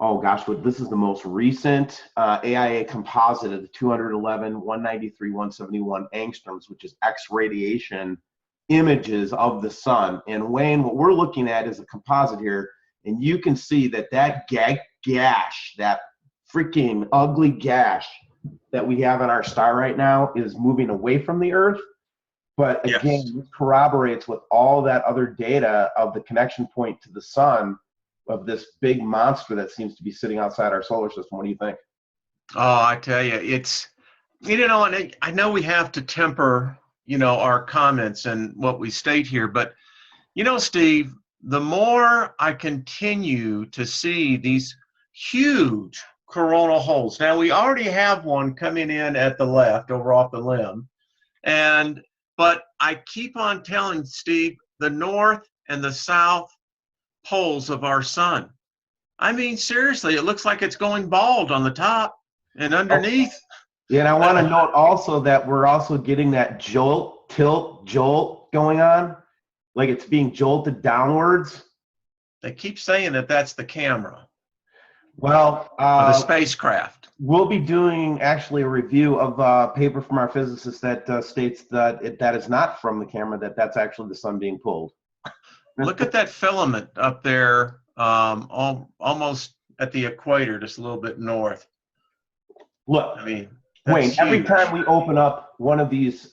oh gosh, this is the most recent AIA composite of the 211, 193, 171 angstroms, which is X radiation images of the sun. And Wayne, what we're looking at is a composite here, and you can see that gash, that freaking ugly gash that we have in our star right now is moving away from the Earth. But again, Yes. this corroborates with all that other data of the connection point to the sun of this big monster that seems to be sitting outside our solar system. What do you think? Oh, I tell you, it's, and I know we have to temper, our comments and what we state here, but, Steve, the more I continue to see these huge coronal holes. Now, we already have one coming in at the left over off the limb, but I keep on telling Steve, the north and the south poles of our sun. I mean, seriously, it looks like it's going bald on the top and underneath. Yeah, and I want to note also that we're also getting that jolt going on, like it's being jolted downwards. They keep saying that that's the camera. Well, the spacecraft. We'll be doing actually a review of a paper from our physicist that states that that is not from the camera, that's actually the sun being pulled. Look at that filament up there, almost at the equator, just a little bit north. Look, I mean, Wayne, every huge. time we open up one of these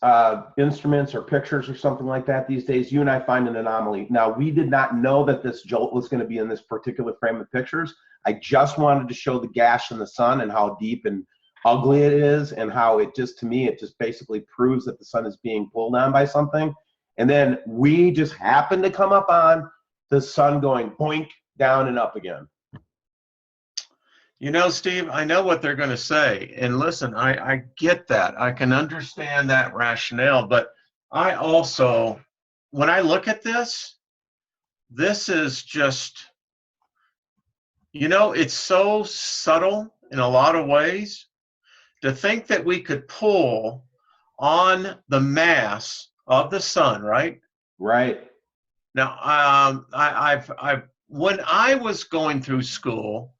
instruments or pictures or something like that these days, you and I find an anomaly. Now, we did not know that this jolt was going to be in this particular frame of pictures. I just wanted to show the gash in the sun and how deep and ugly it is, and how it just, to me, it just basically proves that the sun is being pulled on by something. And then we just happen to come up on the sun going boink, down and up again. Steve, I know what they're going to say. And listen, I get that. I can understand that rationale. But I also, when I look at this is just, it's so subtle in a lot of ways. To think that we could pull on the mass of the sun, right? Right. Now, when I was going through school,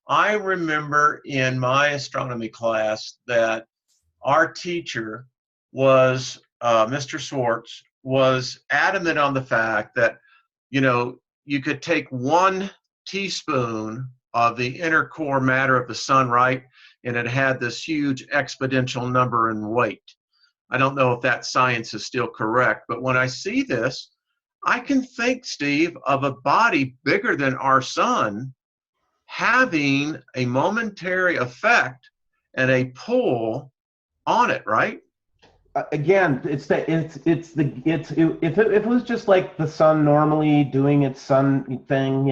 I remember in my astronomy class that our teacher was, Mr. Swartz, was adamant on the fact that, you could take 1 teaspoon of the inner core matter of the sun, right? And it had this huge exponential number in weight. I don't know if that science is still correct, but when I see this, I can think, Steve, of a body bigger than our sun having a momentary effect and a pull on it, right? Again, if it was just like the sun normally doing its sun thing,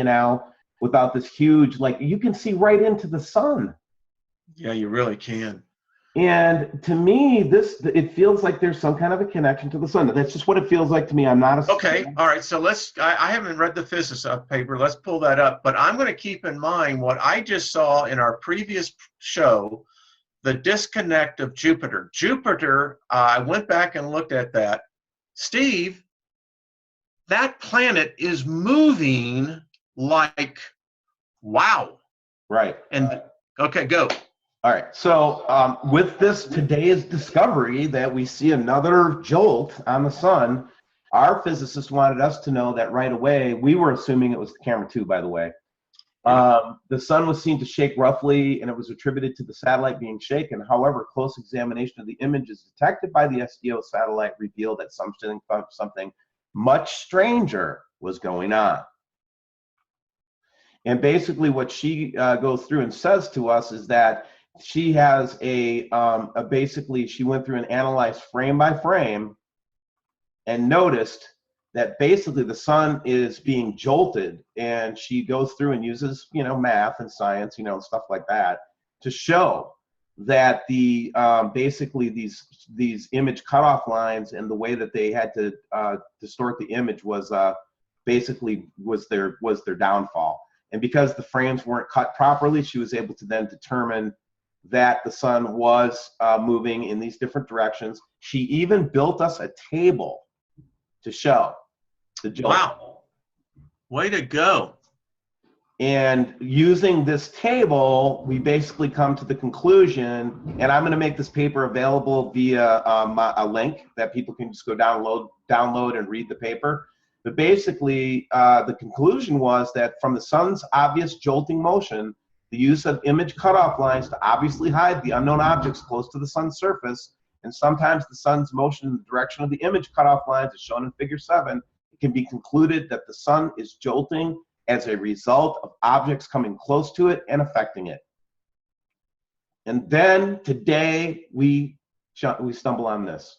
without this huge, like, you can see right into the sun. Yeah, you really can. And to me, it feels like there's some kind of a connection to the sun. That's just what it feels like to me. I'm not a Okay, all right. So I haven't read the physics paper. Let's pull that up. But I'm going to keep in mind what I just saw in our previous show, the disconnect of Jupiter. Jupiter, I went back and looked at that. Steve, that planet is moving like, wow. Right. And okay, go. All right, so with today's discovery that we see another jolt on the sun, our physicist wanted us to know that right away. We were assuming it was the camera too, by the way. The sun was seen to shake roughly, and it was attributed to the satellite being shaken. However, close examination of the images detected by the SDO satellite revealed that something much stranger was going on. And basically what she goes through and says to us is that she has basically, she went through and analyzed frame by frame and noticed that basically the sun is being jolted, and she goes through and uses, math and science, stuff like that, to show that the basically these image cutoff lines and the way that they had to distort the image was basically was their downfall. And because the frames weren't cut properly, she was able to then determine that the sun was moving in these different directions. She even built us a table to show the jolt. Wow. Way to go. And using this table, we basically come to the conclusion, and I'm going to make this paper available via a link that people can just go download and read the paper. But basically, the conclusion was that from the sun's obvious jolting motion, the use of image cutoff lines to obviously hide the unknown objects close to the sun's surface, and sometimes the sun's motion in the direction of the image cutoff lines, as shown in Figure 7, it can be concluded that the sun is jolting as a result of objects coming close to it and affecting it. And then today we stumble on this,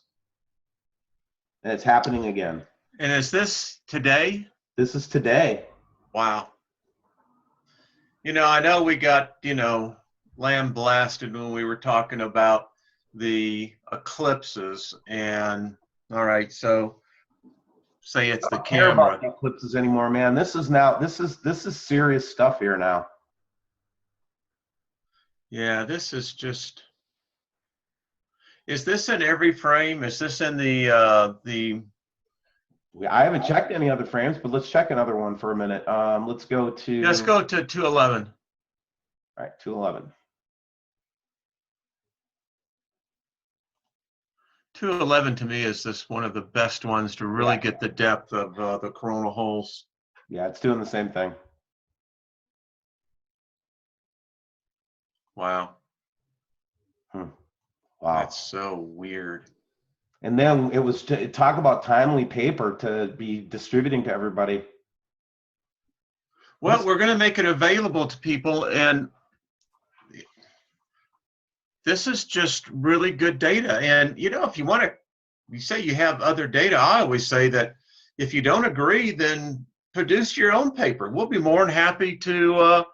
and it's happening again. And is this today? This is today. Wow. You know, I know we got, you know, lambasted when we were talking about the eclipses, and all right, so say it's the I don't care camera. about the eclipses anymore, man. This is serious stuff here now. Yeah, this is just. Is this in every frame? Is this in the I haven't checked any other frames, but let's check another one for a minute. Let's go to. Let's go to 211. All right, 211. 211 to me is this one of the best ones to really get the depth of the coronal holes. Yeah, it's doing the same thing. Wow. Wow. That's so weird. And then it was to talk about timely paper to be distributing to everybody. Well, we're going to make it available to people, and this is just really good data. And, you know, if you want to, you say you have other data, I always say that if you don't agree, then produce your own paper. We'll be more than happy to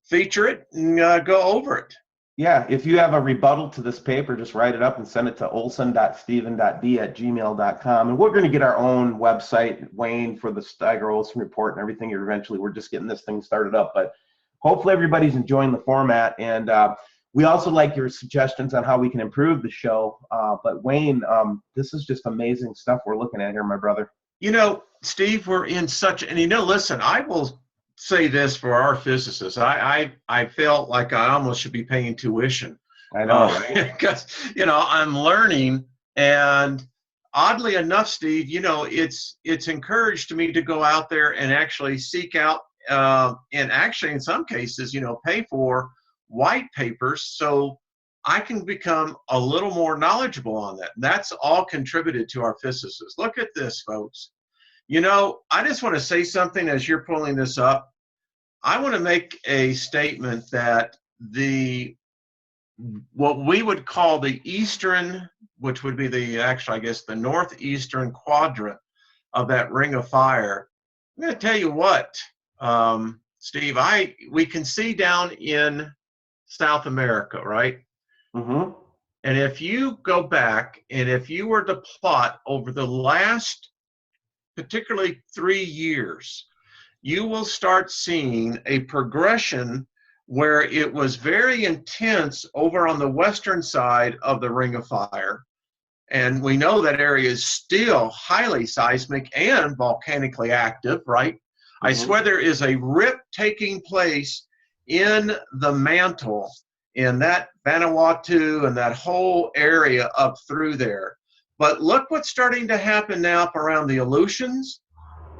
feature it and go over it. Yeah, if you have a rebuttal to this paper, just write it up and send it to olson.steven.d@gmail.com. And we're going to get our own website, Wayne, for the Steiger-Olson report and everything. Eventually, we're just getting this thing started up. But hopefully everybody's enjoying the format. And we also like your suggestions on how we can improve the show. But Wayne, this is just amazing stuff we're looking at here, my brother. You know, Steve, we're in such, and you know, listen, I will say this for our physicists. I felt like I almost should be paying tuition. I know, right? Because, you know, I'm learning, and oddly enough, Steve, you know, it's encouraged me to go out there and actually seek out, and actually in some cases, you know, pay for white papers so I can become a little more knowledgeable on that. That's all contributed to our physicists. Look at this, folks. You know, I just want to say something as you're pulling this up. I want to make a statement that what we would call the eastern, which would be the actually, I guess, the northeastern quadrant of that ring of fire. I'm going to tell you what, Steve, we can see down in South America, right? Mm-hmm. And if you go back and if you were to plot over the last particularly 3 years, you will start seeing a progression where it was very intense over on the western side of the Ring of Fire. And we know that area is still highly seismic and volcanically active, right? Mm-hmm. I swear there is a rip taking place in the mantle in that Vanuatu and that whole area up through there. But look what's starting to happen now up around the Aleutians.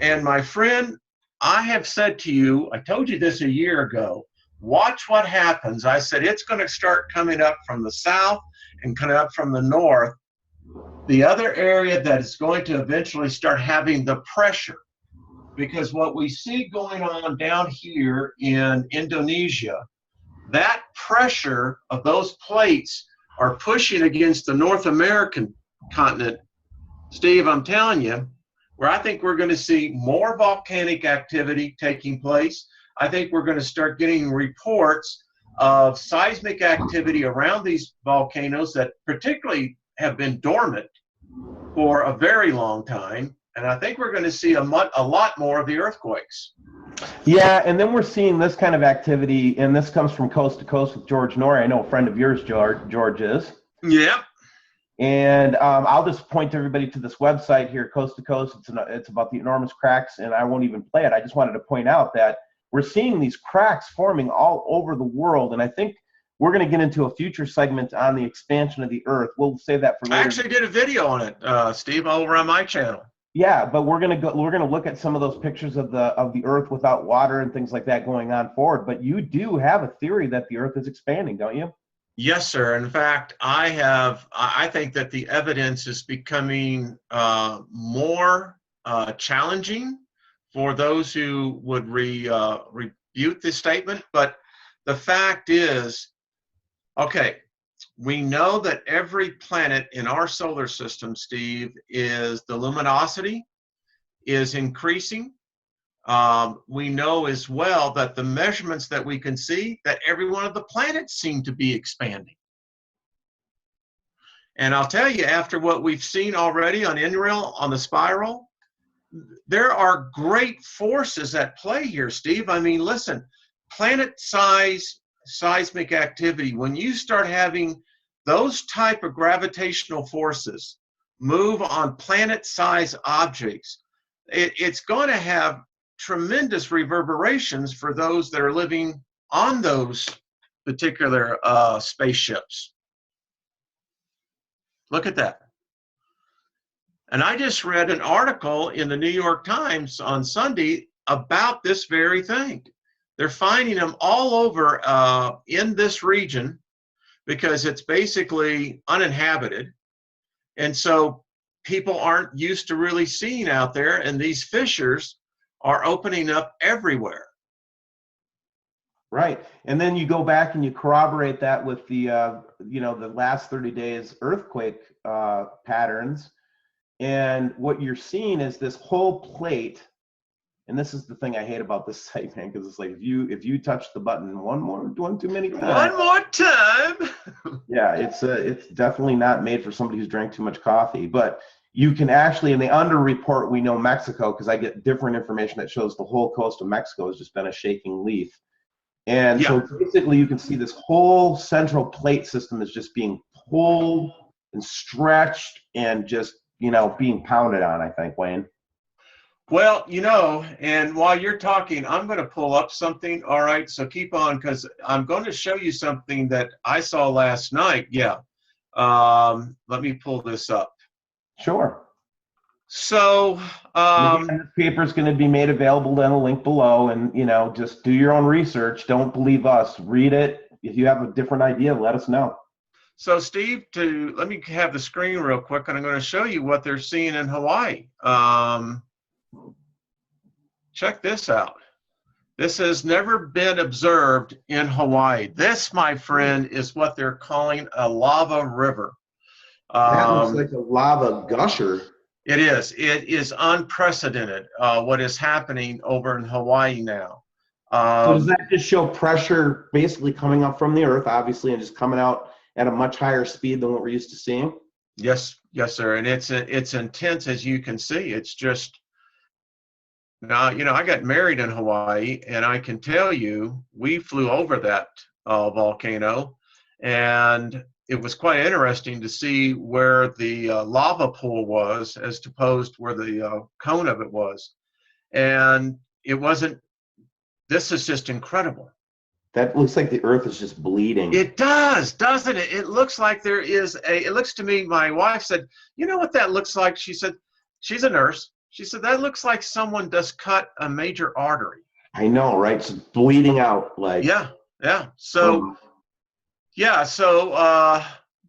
And my friend, I have said to you, I told you this a year ago, watch what happens. I said it's going to start coming up from the south and coming up from the north. The other area that is going to eventually start having the pressure, because what we see going on down here in Indonesia, that pressure of those plates are pushing against the North American continent. Steve, I'm telling you, where I think we're going to see more volcanic activity taking place. I think we're going to start getting reports of seismic activity around these volcanoes that particularly have been dormant for a very long time. And I think we're going to see a lot more of the earthquakes. Yeah, and then we're seeing this kind of activity, and this comes from Coast to Coast with George Norrie. I know a friend of yours, George is. Yeah. And I'll just point everybody to this website here, Coast to Coast. It's about the enormous cracks, and I won't even play it. I just wanted to point out that we're seeing these cracks forming all over the world. And I think we're going to get into a future segment on the expansion of the Earth. We'll save that for later. I actually did a video on it, Steve, over on my channel. Yeah, but we're going to look at some of those pictures of the Earth without water and things like that going on forward. But you do have a theory that the Earth is expanding, don't you? Yes, sir. In fact, I think that the evidence is becoming more challenging for those who would refute this statement. But the fact is, okay, we know that every planet in our solar system, Steve, the luminosity is increasing. We know as well that the measurements that we can see, that every one of the planets seem to be expanding. And I'll tell you, after what we've seen already on NREL, on the spiral, there are great forces at play here, Steve. I mean, listen, seismic activity, when you start having those type of gravitational forces move on planet-sized objects, it's going to have tremendous reverberations for those that are living on those particular spaceships. Look at that. And I just read an article in the New York Times on Sunday about this very thing. They're finding them all over in this region because it's basically uninhabited. And so people aren't used to really seeing out there, and these fissures are opening up everywhere. Right. And then you go back and you corroborate that with the, the last 30 days earthquake patterns. And what you're seeing is this whole plate. And this is the thing I hate about this site, man, because it's like if you touch the button one too many times. One more time. Yeah, it's definitely not made for somebody who's drank too much coffee. But you can actually, in the underreport, we know Mexico, because I get different information that shows the whole coast of Mexico has just been a shaking leaf. And yeah. So basically you can see this whole central plate system is just being pulled and stretched and just, being pounded on, I think, Wayne. Well, and while you're talking, I'm going to pull up something. All right, so keep on, because I'm going to show you something that I saw last night. Yeah. Let me pull this up. Sure. So this paper is going to be made available in a link below, and just do your own research. Don't believe us. Read it. If you have a different idea, let us know. So Steve, let me have the screen real quick, and I'm going to show you what they're seeing in Hawaii. Check this out. This has never been observed in Hawaii. This, my friend, is what they're calling a lava river. That looks like a lava gusher. It is. It is unprecedented what is happening over in Hawaii now. So does that just show pressure basically coming up from the Earth, obviously, and just coming out at a much higher speed than what we're used to seeing? Yes, sir. And it's intense, as you can see. It's just, now, I got married in Hawaii, and I can tell you, we flew over that volcano, and it was quite interesting to see where the lava pool was as opposed to where the cone of it was. And it wasn't, this is just incredible. That looks like the Earth is just bleeding. It does, doesn't it? It looks like there is it looks to me, my wife said, you know what that looks like? She said, she's a nurse. She said, that looks like someone just cut a major artery. I know, right? It's bleeding out like. Yeah. So,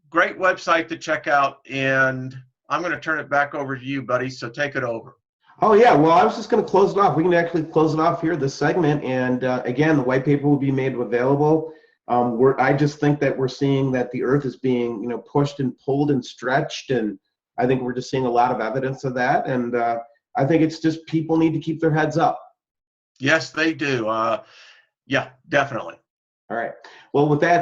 great website to check out. And I'm going to turn it back over to you, buddy. So take it over. Oh, yeah. Well, I was just going to close it off. We can actually close it off here, this segment. And again, the white paper will be made available. I just think that we're seeing that the Earth is being, pushed and pulled and stretched. And I think we're just seeing a lot of evidence of that. And I think it's just people need to keep their heads up. Yes, they do. Yeah, definitely. All right. Well, with that